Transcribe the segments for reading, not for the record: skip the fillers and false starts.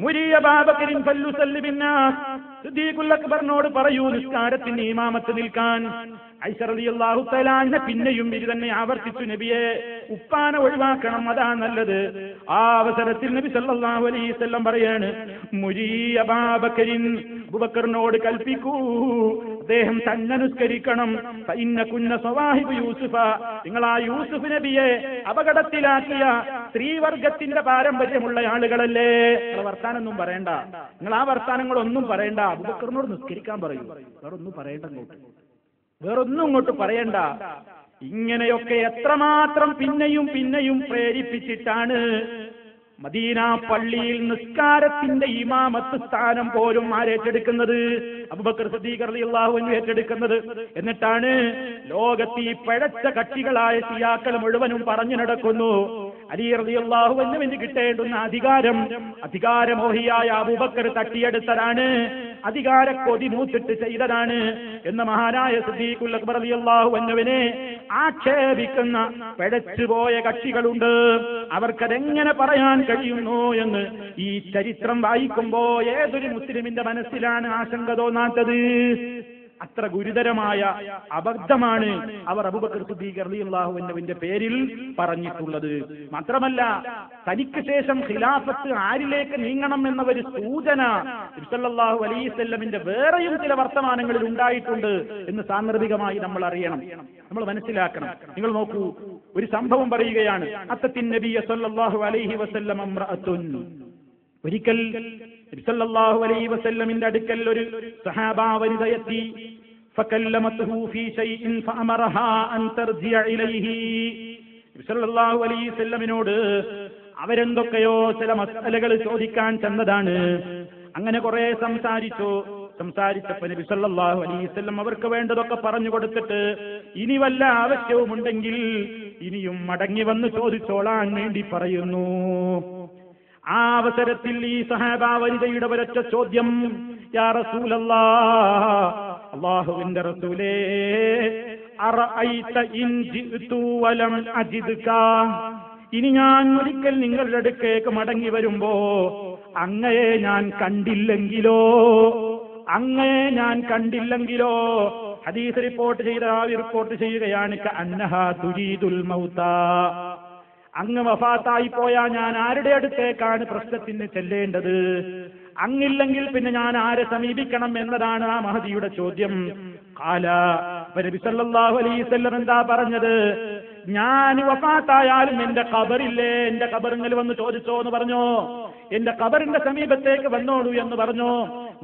മുരി അബൂബക്കറിൻ ഫല്ലുസല്ലി ബിന്നാസ്, സിദ്ദീഖുൽ അക്ബറിനോട് പറയൂ നിസ്കാരത്തിന് ഇമാമത്ത് നിൽക്കാൻ. ഐഷ റളിയല്ലാഹു തആല അൻഹ പിന്നെയും ഇത് തന്നെ ആവർത്തിച്ചു, നബിയെ ഉപ്പാനെ ഒഴിവാക്കണം, അതാ നല്ലത്. ആ അവസരത്തിൽ നബി സല്ലല്ലാഹു അലൈഹി വസല്ലം പറയാണ്, മുരി അബൂബക്കറിൻ, അബൂബക്കറിനോട് കൽപ്പിക്കൂ അദ്ദേഹം തന്നെ നിസ്കരിക്കണം. ഫഇന്നകുന്ന സവാഹിബു യൂസുഫ, നിങ്ങൾ ആ യൂസുഫ് നബിയെ അപകടത്തിലാക്കിയ സ്ത്രീവർഗത്തിന്റെ പാരമ്പര്യമുള്ള ആളുകളല്ലേ. നിങ്ങൾ വർത്താനൊന്നും പറയണ്ട, നിങ്ങൾ ആ വർത്താനങ്ങളൊന്നും പറയണ്ട, അബൂബക്കറിനോട് നിസ്കരിക്കാൻ പറയൂ, വേറൊന്നും പറയണ്ട, വേറൊന്നും ഇങ്ങോട്ട് പറയണ്ട. ഇങ്ങനെയൊക്കെ എത്രമാത്രം പിന്നെയും പിന്നെയും പ്രേരിപ്പിച്ചിട്ടാണ് മദീന പള്ളിയിൽ നിസ്കാരത്തിന്റെ ഇമാമത്ത് സ്ഥാനം പോലും ആരേറ്റെടുക്കുന്നത്? അബൂബക്കർ സിദ്ദീഖ് റളിയല്ലാഹു അൻഹു ഏറ്റെടുക്കുന്നത്. എന്നിട്ടാണ് ലോകത്ത് ഈ പഴച്ച കക്ഷികളായ ശിയാക്കൾ മുഴുവനും പറഞ്ഞു നടക്കുന്നു, അലി റളിയല്ലാഹു അൻഹുവിന് കിട്ടേണ്ടുന്ന അധികാരമോഹിയായ അബൂബക്കർ തട്ടിയെടുത്തതാണ്, അധികാര കൊതി മൂത്തിട്ട് ചെയ്തതാണ് എന്ന് മഹാനായ സിദ്ദീഖുൽ അക്ബർ റളിയല്ലാഹു അൻഹുവിനെ ആക്ഷേപിക്കുന്ന പിഴച്ചുപോയ കക്ഷികളുണ്ട്. അവർക്കതെങ്ങനെ പറയാൻ കഴിയുന്നു എന്ന് ഈ ചരിത്രം വായിക്കുമ്പോ ഏതൊരു മുസ്ലിമിന്റെ മനസ്സിലാണ് ആശങ്ക തോന്നാത്തത്? അത്ര ഗുരുതരമായ അബദ്ധമാണ് അവർ അബൂബക്കർ സിദ്ദീഖ് റളിയല്ലാഹു അൻഹുവിന്റെ പേരിൽ പറഞ്ഞിട്ടുള്ളത്. മാത്രമല്ല, തനിക്ക് ശേഷം ഖിലാഫത്ത് ആരിലേക്ക് നീങ്ങണം എന്ന ഒരു സൂചന നബി സല്ലല്ലാഹു അലൈഹി വസല്ലമിന്റെ വേറെയും ചില വർത്തമാനങ്ങളിൽ ഉണ്ടായിട്ടുണ്ട് എന്ന് സാന്ദർഭികമായി നമ്മൾ അറിയണം, നമ്മൾ മനസ്സിലാക്കണം. നിങ്ങൾ നോക്കൂ, ഒരു സംഭവം പറയുകയാണ്. അത്തത്തിൻ നബിയ സല്ലല്ലാഹു അലൈഹി വസല്ലം ഇംറഅത്തുൻ, ഒരിക്കൽ നബി സല്ലല്ലാഹു അലൈഹി വസല്ലമിന്റെ അടുക്കൽ ഒരു സഹാബാ വനിതയെത്തി. ഫകല്ലമതുഹു ഫീ ശൈഇൻ ഫഅമറഹാ അൻ തർജിഅ ഇലൈഹി, നബി സല്ലല്ലാഹു അലൈഹി വസല്ലമിനോട് അവരെന്തൊക്കെയോ ചില മസ്അലകൾ ചോദിക്കാൻ ചെന്നതാണ്. അങ്ങനെ കുറെ സംസാരിച്ചപ്പോൾ നബി സല്ലല്ലാഹു അലൈഹി വസല്ലം അവർക്ക് വേണ്ടതൊക്കെ പറഞ്ഞു കൊടുത്തിട്ട് ഇനി വല്ല ആവശ്യവുമുണ്ടെങ്കിൽ ഇനിയും മടങ്ങി വന്ന് ചോദിച്ചോളാൻ വേണ്ടി പറയുന്നു. ആ അവസരത്തിൽ ഈ സഹാബാ വനിതയുടെ ഒരൊറ്റ ചോദ്യം, യാ റസൂലല്ലാഹ്, അല്ലാഹുവിന്റെ റസൂലേ, അറഅയ്ത ഇൻ ജിഅ്തു വലം അജിദ്ക, ഇനി ഞാൻ ഒരിക്കൽ നിങ്ങളുടെ അടുക്കേക്ക് മടങ്ങി വരുമ്പോ അങ്ങയെ ഞാൻ കണ്ടില്ലെങ്കിലോ? ഹദീസ് റിപ്പോർട്ട് ചെയ്യുകയാണ്, കഅന്നഹാ തുരീദുൽ മൗതാ, അങ്ങ് വഫാത്തായി പോയാൽ ഞാൻ ആരുടെ അടുത്തേക്കാണ് പ്രശ്നത്തിന് ചെല്ലേണ്ടത്? അങ്ങില്ലെങ്കിൽ പിന്നെ ഞാൻ ആരെ സമീപിക്കണം എന്നതാണ് ആ മഹദിയുടെ ചോദ്യം. ഖാല, നബി സല്ലല്ലാഹു അലൈഹി വസല്ലം എന്താ പറഞ്ഞത്? ഞാൻ വഫാത്തായാലും എന്റെ ഖബറില്ലേ, എന്റെ ഖബറിൽ വന്ന് ചോദിച്ചോ എന്ന് പറഞ്ഞോ, എന്റെ ഖബറിന്റെ സമീപത്തേക്ക് വന്നോളൂ എന്ന് പറഞ്ഞോ.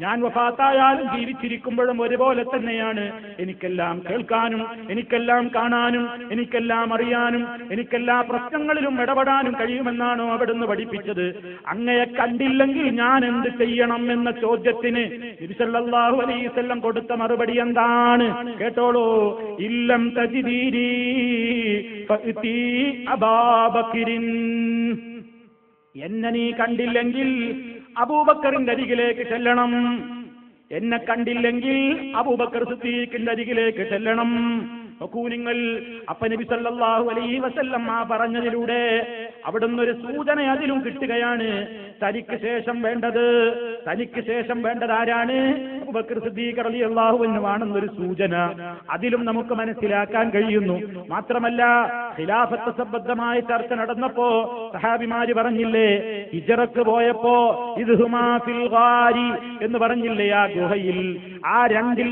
ഞാൻ വഫാത്തായാലും ജീവിച്ചിരിക്കുമ്പോഴും ഒരുപോലെ തന്നെയാണ് എനിക്കെല്ലാം കേൾക്കാനും എനിക്കെല്ലാം കാണാനും എനിക്കെല്ലാം അറിയാനും എനിക്കെല്ലാ പ്രശ്നങ്ങളിലും ഇടപെടാനും കഴിയുമെന്നാണോ അവിടുന്ന് പഠിപ്പിച്ചത്? അങ്ങയെ കണ്ടില്ലെങ്കിൽ ഞാൻ എന്ത് ചെയ്യണം എന്ന ചോദ്യത്തിന് നബി സല്ലല്ലാഹു അലൈഹി വസല്ലം കൊടുത്ത മറുപടി എന്താണ്? കേട്ടോളൂ, ഇല്ലം തജിദീരി ഫഅതി അബൂബക്കറിൻ, എന്നെ നീ കണ്ടില്ലെങ്കിൽ അബൂബക്കറിന്റെ അരികിലേക്ക് ചെല്ലണം, എന്നെ കണ്ടില്ലെങ്കിൽ അബൂബക്കർ സിദ്ദീഖിന്റെ അരികിലേക്ക് ചെല്ലണം. നോക്കൂ നിങ്ങൾ, അപ്പ നബി സല്ലല്ലാഹു അലൈഹി വസല്ലം ആ പറഞ്ഞതിലൂടെ അവിടുന്ന് ഒരു സൂചന അതിലും കിട്ടുകയാണ്. തനിക്ക് ശേഷം വേണ്ടത് ആരാണ്? അബൂബക്കർ സിദ്ദീഖ് റളിയല്ലാഹു അൻഹു ആണെന്നൊരു സൂചന അതിലും നമുക്ക് മനസ്സിലാക്കാൻ കഴിയുന്നു. മാത്രമല്ല, ഖിലാഫത്ത് സംബന്ധമായ ചർച്ച നടന്നപ്പോ സഹാബിമാര് പറഞ്ഞില്ലേ, ഹിജ്റക്ക് പോയപ്പോ ഇദ്ഹുമാ ഫിൽ ഗാരി എന്ന് പറഞ്ഞില്ലേ, ആ ഗുഹയിൽ ആ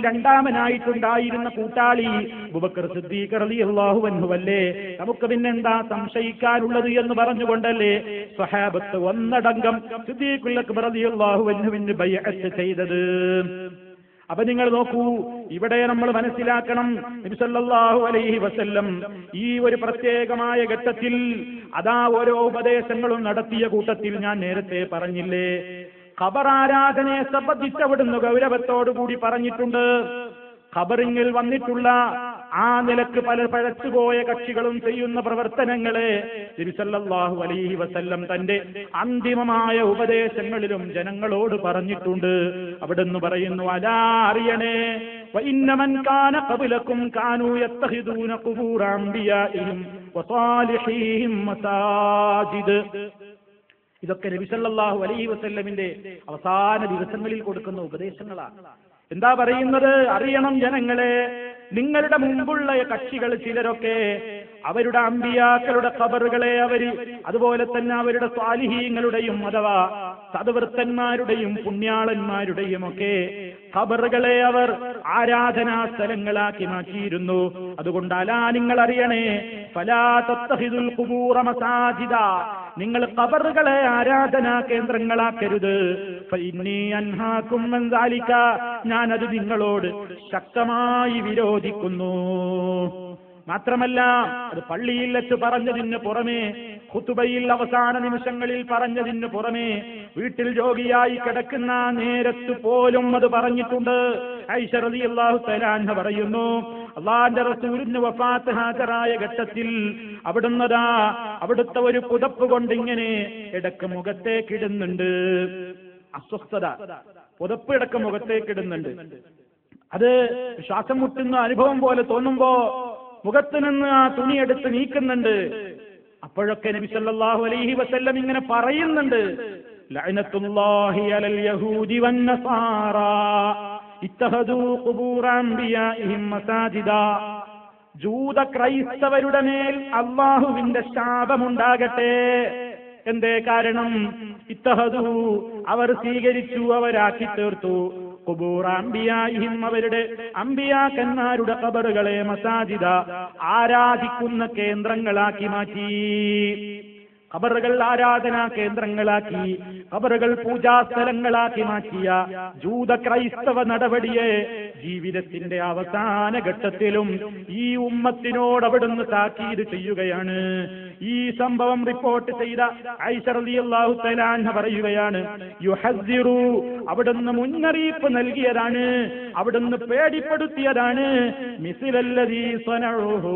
രണ്ടാമനായിട്ടുണ്ടായിരുന്ന കൂട്ടാളി അബൂബക്കർ സിദ്ദീഖ് റളിയല്ലാഹു അൻഹു അല്ലേ? നമുക്ക് പിന്നെന്താ സംശയിക്കാനുള്ളത് എന്ന് പറഞ്ഞുകൊണ്ടല്ലേ സ്വഹാബത്ത് ഒന്നടങ്കം സിദ്ദീഖുൽ അക്ബർ റളിയല്ലാഹു അൻഹുവിന് ബൈഅത്ത് ചെയ്തത്. അപ്പൊ നിങ്ങൾ നോക്കൂ, ഇവിടെ നമ്മൾ മനസ്സിലാക്കണം, നബി സല്ലല്ലാഹു അലൈഹി വസല്ലം ഈ ഒരു പ്രത്യേകമായ ഘട്ടത്തിൽ അതാ ഓരോ ഉപദേശങ്ങളും നടത്തിയ കൂട്ടത്തിൽ ഞാൻ നേരത്തെ പറഞ്ഞില്ലേ, ഖബർ ആരാധനയെ സംബന്ധിച്ച് അവിടുന്ന് ഗൗരവത്തോടുകൂടി പറഞ്ഞിട്ടുണ്ട്. ഖബറിങ്ങിൽ വന്നിട്ടുള്ള ആ നിലക്ക് പല പഴച്ചുപോയ കക്ഷികളും ചെയ്യുന്ന പ്രവർത്തനങ്ങളെ നബി സല്ലല്ലാഹു അലൈഹി വസല്ലം തന്റെ അന്തിമമായ ഉപദേശങ്ങളിലും ജനങ്ങളോട് പറഞ്ഞിട്ടുണ്ട്. അവിടുന്ന് പറയുന്നു, അലാ അറിയണേ, വഇന്നമൻ കാന ഖബലകും കാനൂ യത്തഖിദൂന ഖുബൂറ അംബിയാഇഹിം വസാലിഹീഹിം മസാജിദ്, ഇതൊക്കെ നബി സല്ലല്ലാഹു അലൈഹി വസല്ലമിന്റെ അവസാന ദിവസങ്ങളിൽ കൊടുക്കുന്ന ഉപദേശങ്ങളാണ്. എന്താ പറയുന്നത്? അറിയണം ജനങ്ങളെ, നിങ്ങളുടെ മുമ്പുള്ള കക്ഷികൾ ചിലരൊക്കെ അവരുടെ അമ്പിയാക്കളുടെ ഖബറുകളെ അതുപോലെ തന്നെ അവരുടെ സ്വാലിഹീങ്ങളുടെയും അഥവാ സദ്വൃത്തന്മാരുടെയും പുണ്യാളന്മാരുടെയും ഒക്കെ ഖബറുകളെ അവർ ആരാധനാ സ്ഥലങ്ങളാക്കി മാറ്റിയിരുന്നു. അതുകൊണ്ട് അലാ, നിങ്ങൾ അറിയണേ, ഫലാ തത്തഖിദുൽ ഖുബൂറ മസാജിദ, നിങ്ങൾ ഖബറുകളെ ആരാധനാ കേന്ദ്രങ്ങളാക്കരുത്. ഫഇന്നീ അൻഹാകും അൻ ദാലിക, ഞാനത് നിങ്ങളോട് ശക്തമായി വിരോധിക്കുന്നു. മാത്രമല്ല, അത് പള്ളിയിൽ വെച്ച് പറഞ്ഞതിന് പുറമെ, ഖുതുബയിൽ അവസാന നിമിഷങ്ങളിൽ പറഞ്ഞതിന് പുറമെ, വീട്ടിൽ രോഗിയായി കിടക്കുന്ന നേരത്ത് പോലും അത് പറഞ്ഞിട്ടുണ്ട്. ആയിഷ റളിയല്ലാഹു തആല അൻഹ പറയുന്നു, അല്ലാഹുവിന്റെ റസൂലിന് വഫാത്ത് ഹാജരായ ഘട്ടത്തിൽ അവിടുത്തെ ഒരു പുതപ്പ് കൊണ്ട് ഇങ്ങനെ ഇടക്ക് മുഖത്തേക്കിടുന്നുണ്ട്. അസ്വസ്ഥത, പുതപ്പ് ഇടക്ക് മുഖത്തേക്കിടുന്നുണ്ട്. അത് ശ്വാസം മുട്ടുന്ന അനുഭവം പോലെ തോന്നുമ്പോ മുഖത്ത് നിന്ന് ആ തുണിയെടുത്ത് നീക്കുന്നുണ്ട്. അപ്പോഴൊക്കെ നബി സല്ലല്ലാഹു അലൈഹി വസല്ലം ഇങ്ങനെ പറയുന്നുണ്ട്, ലഅനത്തുല്ലാഹി അലൽ യഹൂദി വന്നസാറാ ഇത്തഖദൂ ഖുബൂറ അംബിയാഇഹിം മസാജിദാ, ജൂത ക്രൈസ്തവരുടെ മേൽ അല്ലാഹുവിന്റെ ശാപമുണ്ടാകട്ടെ. എന്തേ കാരണം? ഇത്തഹദൂ, അവർ സ്വീകരിച്ചു, അവരാക്കി തീർത്തു, ഖുബൂറ അംബിയാഇഹിം, അവരുടെ അംബിയാക്കന്മാരുടെ ഖബറുകളെ മസാജിദ, ആരാധിക്കുന്ന കേന്ദ്രങ്ങളാക്കി മാറ്റി. ഖബറുകൾ ആരാധനാ കേന്ദ്രങ്ങളാക്കി, ഖബറുകൾ പൂജാസ്ഥലങ്ങളാക്കി മാറ്റിയ ജൂത ക്രൈസ്തവ നടപടിയെ ജീവിതത്തിന്റെ അവസാന ഘട്ടത്തിലും ഈ ഉമ്മത്തിനോട് അവിടുന്ന് താക്കീത് ചെയ്യുകയാണ്. ഈ സംഭവം റിപ്പോർട്ട് ചെയ്ത ആയിഷ റളിയല്ലാഹു തആല അൻഹ പറയുകയാണ്, യുഹസ്സിറു, അവിടുന്ന് മുന്നറിയിപ്പ് നൽകിയതാണ്, അവിടുന്ന് പേടിപ്പെടുത്തിയതാണ്, മിസ്ലല്ലദീ സനഉഹു,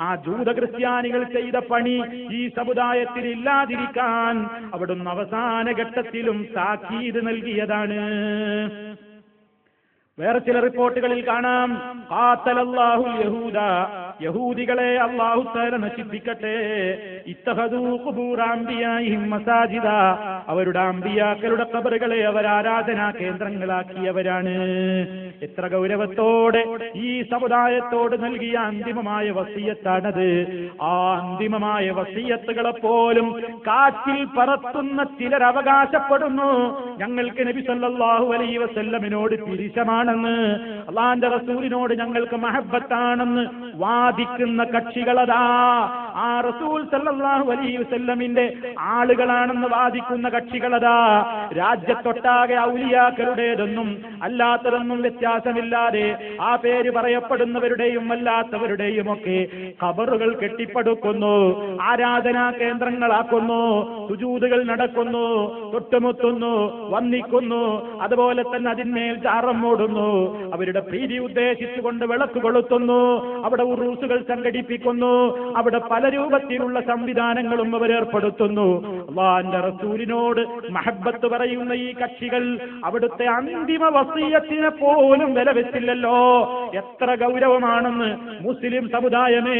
ആ ജൂത ക്രിസ്ത്യാനികൾ ചെയ്ത പണി ഈ സമുദായത്തിൽ ഇല്ലാതിരിക്കാൻ അവിടുന്ന് അവസാന ഘട്ടത്തിലും താക്കീത് നൽകിയതാണ്. വേറെ ചില റിപ്പോർട്ടുകളിൽ കാണാം, ഖാതലല്ലാഹുൽ യഹൂദ, യഹൂദികളെ അല്ലാഹു തആല നശിപ്പിക്കട്ടെ, ഇത്തഖദൂ ഖുബൂറ അംബിയാഇഹിം മസാജിദ, അവരുടെ അമ്പിയാക്കളുടെ ഖബറുകളെ അവർ ആരാധനാ കേന്ദ്രങ്ങളാക്കിയവരാണ്. എത്ര ഗൗരവത്തോടെ ഈ സമുദായത്തോട് നൽകിയ അന്തിമമായ വസിയത്താണത്. ആ അന്തിമമായ വസിയത്തുകളെ പോലും കാറ്റിൽ പറത്തുന്ന ചിലർ അവകാശപ്പെടുന്നു ഞങ്ങൾക്ക് നബി സല്ലല്ലാഹു അലൈഹി വസല്ലമിനോട് പിരിശമാണെന്ന്, അല്ലാഹുവിന്റെ റസൂലിനോട് ഞങ്ങൾക്ക് മഹബ്ബത്താണെന്ന് വാദിക്കുന്ന കക്ഷികളതാ ആ റസൂൽ സല്ലല്ലാഹു അലൈഹി വസല്ലമിന്റെ ആളുകളാണെന്ന് വാദിക്കുന്ന കക്ഷികളതാ രാജ്യത്തൊട്ടാകെ ഔലിയാക്കളുടേതെന്നും അല്ലാത്തതൊന്നും വ്യത്യാസമില്ലാതെ ആ പേര് പറയപ്പെടുന്നവരുടെയും അല്ലാത്തവരുടെയും ഒക്കെ ഖബറുകൾ കെട്ടിപ്പടുക്കുന്നു, ആരാധനാ കേന്ദ്രങ്ങളാക്കുന്നു, സുജൂദുകൾ നടക്കുന്നു, തൊട്ടുമുത്തുന്നു, വന്ദിക്കുന്നു, അതുപോലെ തന്നെ അതിന്മേൽ ചാറം മൂടുന്നു, അവരുടെ പ്രീതി ഉദ്ദേശിച്ചുകൊണ്ട് വിളക്ക് കൊളുത്തുന്നു, അവിടെ ഉറൂസുകൾ സംഘടിപ്പിക്കുന്നു, അവിടെ പല രൂപത്തിലുള്ള സംവിധാനങ്ങളും അവർ ഏർപ്പെടുത്തുന്നു. അല്ലാഹുവിന്റെ റസൂലിനോട് മഹബ്ബത്ത് പറയുന്ന ഈ കക്ഷികൾ അവിടുത്തെ അന്തിമ വസിയത്തിനെ പോലും വില വെച്ചില്ലല്ലോ. എത്ര ഗൗരവമാണെന്ന് മുസ്ലിം സമുദായമേ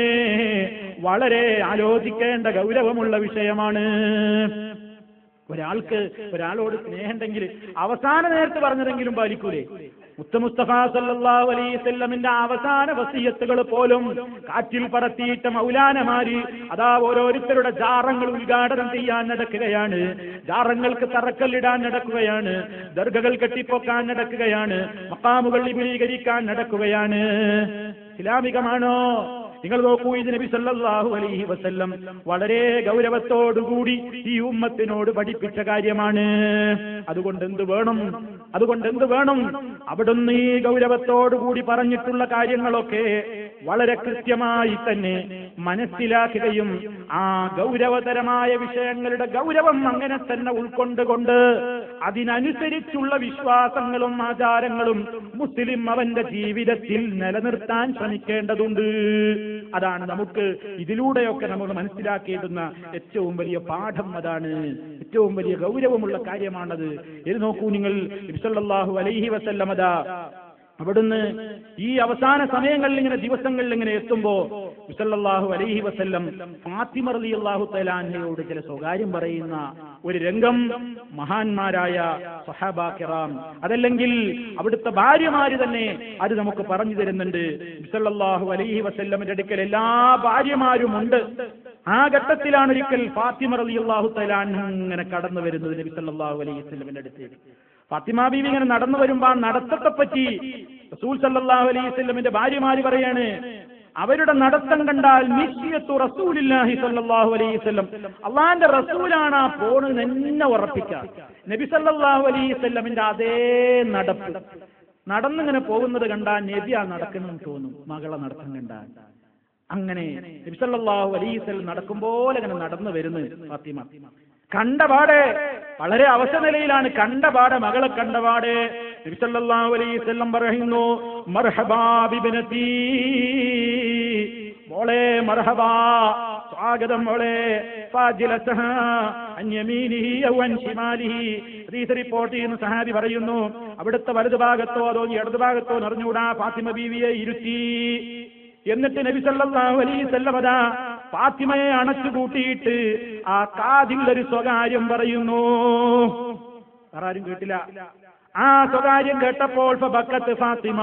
വളരെ ആലോചിക്കേണ്ട ഗൗരവമുള്ള വിഷയമാണ്. ഒരാളോട് സ്നേഹമുണ്ടെങ്കിൽ അവസാന നേരത്ത് പറഞ്ഞതെങ്കിലും പാലിക്കൂലേ? മുസ്തഫ സല്ലല്ലാഹു അലൈഹി വസല്ലമിന്റെ അവസാന വസിയത്തുകൾ പോലും കാറ്റിൽ പറത്തിയിട്ട മൗലാനമാര് അതാ ഓരോരുത്തരുടെ ജാറങ്ങൾ ഉദ്ഘാടനം ചെയ്യാൻ നടക്കുകയാണ്, ജാറങ്ങൾക്ക് തറക്കല്ലിടാൻ നടക്കുകയാണ്, ദർഗകൾ കെട്ടിപ്പൊക്കാൻ നടക്കുകയാണ്, മഖാമുകൾ വിപുലീകരിക്കാൻ നടക്കുകയാണ്. ഇസ്ലാമികമാണോ? നിങ്ങൾ നോക്കൂ, ഇത് നബി സല്ലല്ലാഹു അലൈഹി വസല്ലം വളരെ ഗൗരവത്തോടുകൂടി ഈ ഉമ്മത്തിനോട് പഠിപ്പിച്ച കാര്യമാണ്. അതുകൊണ്ട് എന്ത് വേണം? അവിടുന്ന് ഈ ഗൗരവത്തോടുകൂടി പറഞ്ഞിട്ടുള്ള കാര്യങ്ങളൊക്കെ വളരെ കൃത്യമായി തന്നെ മനസ്സിലാക്കുകയും ആ ഗൗരവതരമായ വിഷയങ്ങളുടെ ഗൗരവം അങ്ങനെ തന്നെ ഉൾക്കൊണ്ടുകൊണ്ട് അതിനനുസരിച്ചുള്ള വിശ്വാസങ്ങളും ആചാരങ്ങളും മുസ്ലിം അവന്റെ ജീവിതത്തിൽ നിലനിർത്താൻ ശ്രമിക്കേണ്ടതുണ്ട്. അതാണ് നമുക്ക് ഇതിലൂടെയൊക്കെ നമ്മൾ മനസ്സിലാക്കിയിരുന്ന ഏറ്റവും വലിയ പാഠം. അതാണ് ഏറ്റവും വലിയ ഗൗരവമുള്ള കാര്യമാണത്. ഇത് നോക്കൂ നിങ്ങൾ, നബി സല്ലല്ലാഹു അലൈഹി വസല്ലം അവിടുന്ന് ഈ അവസാന സമയങ്ങളിൽ ഇങ്ങനെ ദിവസങ്ങളിൽ ഇങ്ങനെ എത്തുമ്പോ സല്ലല്ലാഹു അലൈഹി വസല്ലം ഫാത്തിമ റളിയല്ലാഹു തആല അൻഹയോട് ചില സ്വകാര്യം പറയുന്ന ഒരു രംഗം മഹാന്മാരായ സ്വഹാബാ കിറാം അതല്ലെങ്കിൽ അവിടുത്തെ ഭാര്യമാര് തന്നെ അത് നമുക്ക് പറഞ്ഞു തരുന്നുണ്ട്. സല്ലല്ലാഹു അലൈഹി വസല്ലമിന്റെ അടുക്കൽ എല്ലാ ഭാര്യമാരുമുണ്ട്. ആ ഘട്ടത്തിലാണ് ഒരിക്കൽ ഫാത്തിമ റളിയല്ലാഹു തആല അൻഹ ഇങ്ങനെ കടന്നു വരുന്നത് നബി സല്ലല്ലാഹു അലൈഹി വസല്ലമിന്റെ അടുത്തേക്ക്. ഫാത്തിമ ബീവി ഇങ്ങനെ നടന്നു വരുമ്പോൾ ആ നടത്തത്തെ പറ്റി റസൂൽ സല്ലല്ലാഹു അലൈഹി വസല്ലമിന്റെ ഭാര്യമാര് പറയാണ്, അവരുടെ നടത്തം കണ്ടാൽ മിശ്യത്തു റസൂലില്ലാഹി സല്ലല്ലാഹു അലൈഹി വസല്ലം, അള്ളാന്റെ റസൂലാണ് ആ പോണെന്ന് എന്നെ ഉറപ്പിക്കാം. നബി സല്ലല്ലാഹു അലൈഹി വസല്ലമിന്റെ അതേ നടപ്പ് നടന്നിങ്ങനെ പോകുന്നത് കണ്ടാൽ നബി ആ നടക്കണം തോന്നും, മകളെ നടത്തം കണ്ടാൽ. അങ്ങനെ നബി സല്ലല്ലാഹു അലൈഹി വസല്ലം നടക്കുമ്പോൾ അങ്ങനെ നടന്നു വരുന്നു ഫാത്തിമ. കണ്ടപാടെ വളരെ അവശനിലയിലാണ്. കണ്ടപാടെ മകളെ കണ്ടപാടെ നബി സല്ലല്ലാഹു അലൈഹി വസല്ലം പറയുന്നു, മർഹബാ ബിബ്നതി, മോളെ മർഹബാ, സ്വാഗതം മോളെ. ഫാജിലതഹാ അൻ യമീനിഹി ഔ അൻ ശിമാലിഹി. ഹദീസ് റിപ്പോർട്ട് ചെയ്യുന്ന സഹാബി പറയുന്നു, അവിടുത്തെ വലതുഭാഗത്തോ അതോ ഇടതു ഭാഗത്തോ അറിഞ്ഞുകൂടാ ഫാത്തിമ ബീവിയെ ഇരുത്തി. എന്നിട്ട് നബി സല്ലല്ലാഹു അലൈഹി വസല്ലം അതാ ഫാത്തിമയെ അണച്ചു കൂട്ടിയിട്ട് ആ കാതിൽ ഒരു സ്വകാര്യം പറയുന്നു. ആരും കേട്ടില്ല. ആ സ്വകാര്യം കേട്ടപ്പോൾ ഫബക്കത്ത് ഫാത്തിമ,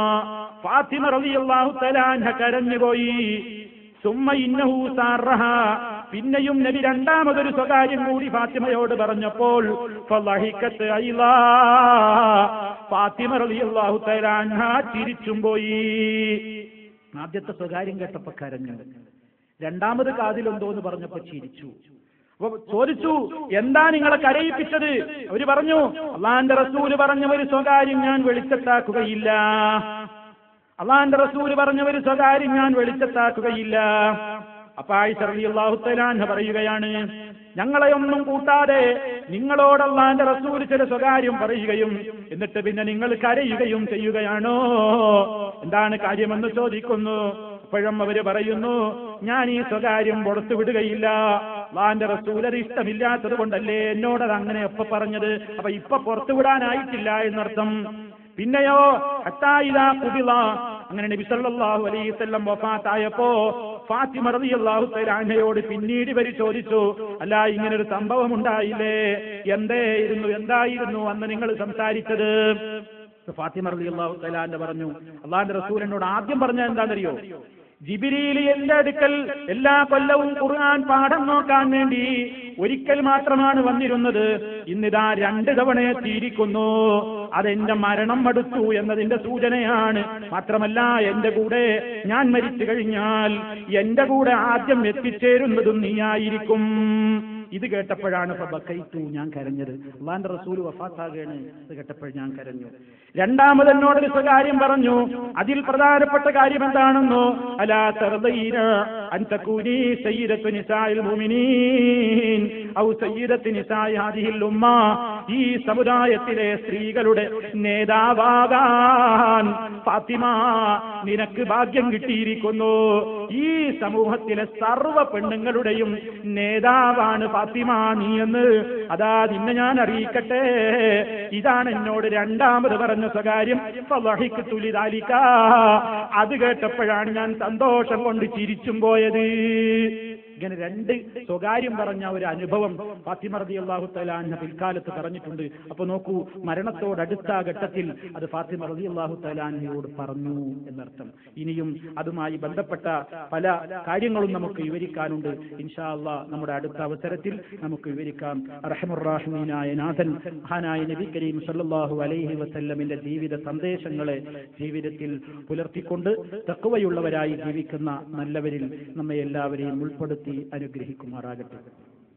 ഫാത്തിമ റളിയല്ലാഹു തആല അൻഹ കരഞ്ഞുപോയി. സുമ്മ ഇന്നഹു സാറഹ, പിന്നെയും നബി രണ്ടാമതൊരു സ്വകാര്യം കൂടി ഫാത്തിമയോട് പറഞ്ഞപ്പോൾ ഫളഹിക്കത്ത് ഐലാ, ഫാത്തിമ റളിയല്ലാഹു തആല അൻഹ ചിരിച്ചും പോയി. ആദ്യത്തെ സ്വകാര്യം കേട്ടപ്പോ കരഞ്ഞു, രണ്ടാമത് കാതിലെന്തോ എന്ന് പറഞ്ഞപ്പോ ചിരിച്ചു. അപ്പൊ ചോദിച്ചു, എന്താ നിങ്ങളെ കരയിപ്പിച്ചത്? അവര് പറഞ്ഞു, അള്ളാന്റെ റസൂല് പറഞ്ഞ ഒരു സ്വകാര്യം ഞാൻ വെളിച്ചത്താക്കുകയില്ല. അള്ളാന്റെ റസൂല് പറഞ്ഞ ഒരു സ്വകാര്യം ഞാൻ വെളിച്ചത്താക്കുകയില്ല. അപ്പൊ ആയിഷ റളിയല്ലാഹു തആല അൻഹ പറയുകയാണ്, ഞങ്ങളെയൊന്നും കൂട്ടാതെ നിങ്ങളോട് അള്ളാന്റെ റസൂല് ചില സ്വകാര്യം പറയുകയും എന്നിട്ട് പിന്നെ നിങ്ങൾ കരയുകയും ചെയ്യുകയാണോ? എന്താണ് കാര്യമെന്ന് ചോദിക്കുന്നു. അപ്പോഴും അവര് പറയുന്നു, ഞാൻ ഈ സ്വകാര്യം പുറത്തു വിടുകയില്ല. അള്ളാന്റെ റസൂൽ അത് ഇഷ്ടമില്ലാത്തത് കൊണ്ടല്ലേ എന്നോടത് അങ്ങനെ എപ്പ പറഞ്ഞത്. അപ്പൊ ഇപ്പൊ പുറത്തു വിടാനായിട്ടില്ല എന്നർത്ഥം. പിന്നെയോ ഹത്തായിദാ ഖുബിള, അങ്ങനെ നബി സല്ലല്ലാഹു അലൈഹി വസല്ലം വഫാത്തായപ്പോ ഫാത്തിമ റളിയല്ലാഹു തആല അൻഹയോട് പിന്നീട് ഇവര് ചോദിച്ചു, അല്ല ഇങ്ങനൊരു സംഭവം ഉണ്ടായില്ലേ, എന്തായിരുന്നു അന്ന് നിങ്ങൾ സംസാരിച്ചത്? ഫാത്തിമ റളിയല്ലാഹു തആല അൻഹ പറഞ്ഞു, അള്ളാഹുവിന്റെ റസൂൽ എന്നോട് ആദ്യം പറഞ്ഞത് എന്താണെന്നറിയോ? ജിബ്രീൽ എന്റെ അടുക്കൽ എല്ലാ കൊല്ലവും ഖുർആൻ പാഠം നോക്കാൻ വേണ്ടി ഒരിക്കൽ മാത്രമാണ് വന്നിരുന്നത്. ഇന്നിതാ 2 തവണ എത്തിയിരിക്കുന്നു. അതെന്റെ മരണം അടുത്തു എന്നതിന്റെ സൂചനയാണ്. മാത്രമല്ല എന്റെ കൂടെ ഞാൻ മരിച്ചു കഴിഞ്ഞാൽ എന്റെ കൂടെ ആദ്യം എത്തിച്ചേരുന്നതും നീയായിരിക്കും. ഇത് കേട്ടപ്പോഴാണ് ഫബക്കൈതു, ഞാൻ കരഞ്ഞത്. അല്ലാഹുവിന്റെ റസൂൽ വഫാത്താകുകയാണ്, ഇത് കേട്ടപ്പോൾ ഞാൻ കരഞ്ഞു. രണ്ടാമത് എന്നോടൊരു സ്വകാര്യം പറഞ്ഞു. അതിൽ പ്രധാനപ്പെട്ട കാര്യം എന്താണെന്നോ, അലാ തർദീന അൻ തകൂനി സയ്യിദത്തു നിസാഇൽ മുഅ്മിനീൻ ഔ സയ്യിദത്തു നിസാഇ ഹാദിഹിൽ ഉമ്മ, ഈ സമുദായത്തിലെ സ്ത്രീകളുടെ നേതാവാകാൻ ഫാത്തിമ നിനക്ക് ഭാഗ്യം കിട്ടിയിരിക്കുന്നു. ഈ സമൂഹത്തിലെ സർവ്വ പെണ്ണുങ്ങളുടെയും നേതാവാണ് ഫാത്തിമ നീ എന്ന് അതാ നിന്നെ ഞാൻ അറിയിക്കട്ടെ. ഇതാണ് എന്നോട് രണ്ടാമത് പറഞ്ഞ സ്വകാര്യം. ഫളഹിഖ്തു ലിദാലിക, അത് കേട്ടപ്പോഴാണ് ഞാൻ സന്തോഷം കൊണ്ട് ചിരിച്ചും പോയത്. ഇങ്ങനെ 2 സ്വകാര്യം പറഞ്ഞ ഒരു അനുഭവം ഫാത്തിമ റളിയല്ലാഹു തആല അൻഹ പിൽക്കാലത്ത് പറഞ്ഞിട്ടുണ്ട്. അപ്പൊ നോക്കൂ, മരണത്തോടടുത്ത ഘട്ടത്തിൽ അത് ഫാത്തിമ റളിയല്ലാഹു തആല അൻഹയോട് പറഞ്ഞു എന്നർത്ഥം. ഇനിയും അതുമായി ബന്ധപ്പെട്ട പല കാര്യങ്ങളും നമുക്ക് വിവരിക്കാനുണ്ട്. ഇൻഷാ അല്ലാഹ് നമ്മുടെ അടുത്ത അവസരത്തിൽ നമുക്ക് വിവരിക്കാം. അർഹമുർ റഹീമീനായ നാഥൻ മഹാനായ നബി കരീം സല്ലല്ലാഹു അലൈഹി വസല്ലമിന്റെ ജീവിത സന്ദേശങ്ങളെ ജീവിതത്തിൽ പുലർത്തിക്കൊണ്ട് തഖ്വയുള്ളവരായി ജീവിക്കുന്ന നല്ലവരിൽ നമ്മെ എല്ലാവരെയും ഉൾപ്പെടുത്തി അനുഗ്രഹിക്കുമാറാകട്ടെ.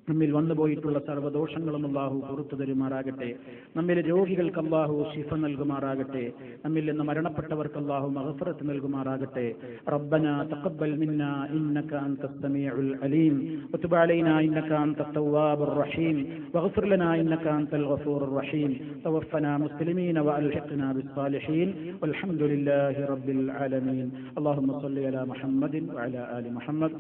നമ്മിൽ വന്നുപോയിട്ടുള്ള സർവ്വദോഷങ്ങളും അല്ലാഹു പുറത്തു തരുമാറാകട്ടെ. നമ്മിലെ രോഗികൾക്ക് അല്ലാഹു ശിഫ നൽകുമാറാകട്ടെ. നമ്മിൽ നിന്ന് മരണപ്പെട്ടവർക്ക് അല്ലാഹു മഗ്ഫിറത്ത് നൽകുമാറാകട്ടെ. റബ്ബനാ തഖബ്ബൽ മിന്നാ ഇന്നക അൻതസ് സമീഉൽ അലീം വതുബ് അലൈനാ ഇന്നക അൻതത് തവ്വാബുർ റഹീം വഗ്ഫിർ ലനാ ഇന്നക അൻതൽ ഗഫൂറുർ റഹീം തവഫനാ മുസ്ലിമീന വഅൽഹിഖ്നാ ബിസ്സാലിഹീൻ വൽഹംദുലില്ലാഹി റബ്ബിൽ ആലമീൻ. അല്ലാഹുമ്മ സ്വല്ലി അലാ മുഹമ്മദിൻ വഅലാ ആലി മുഹമ്മദ്.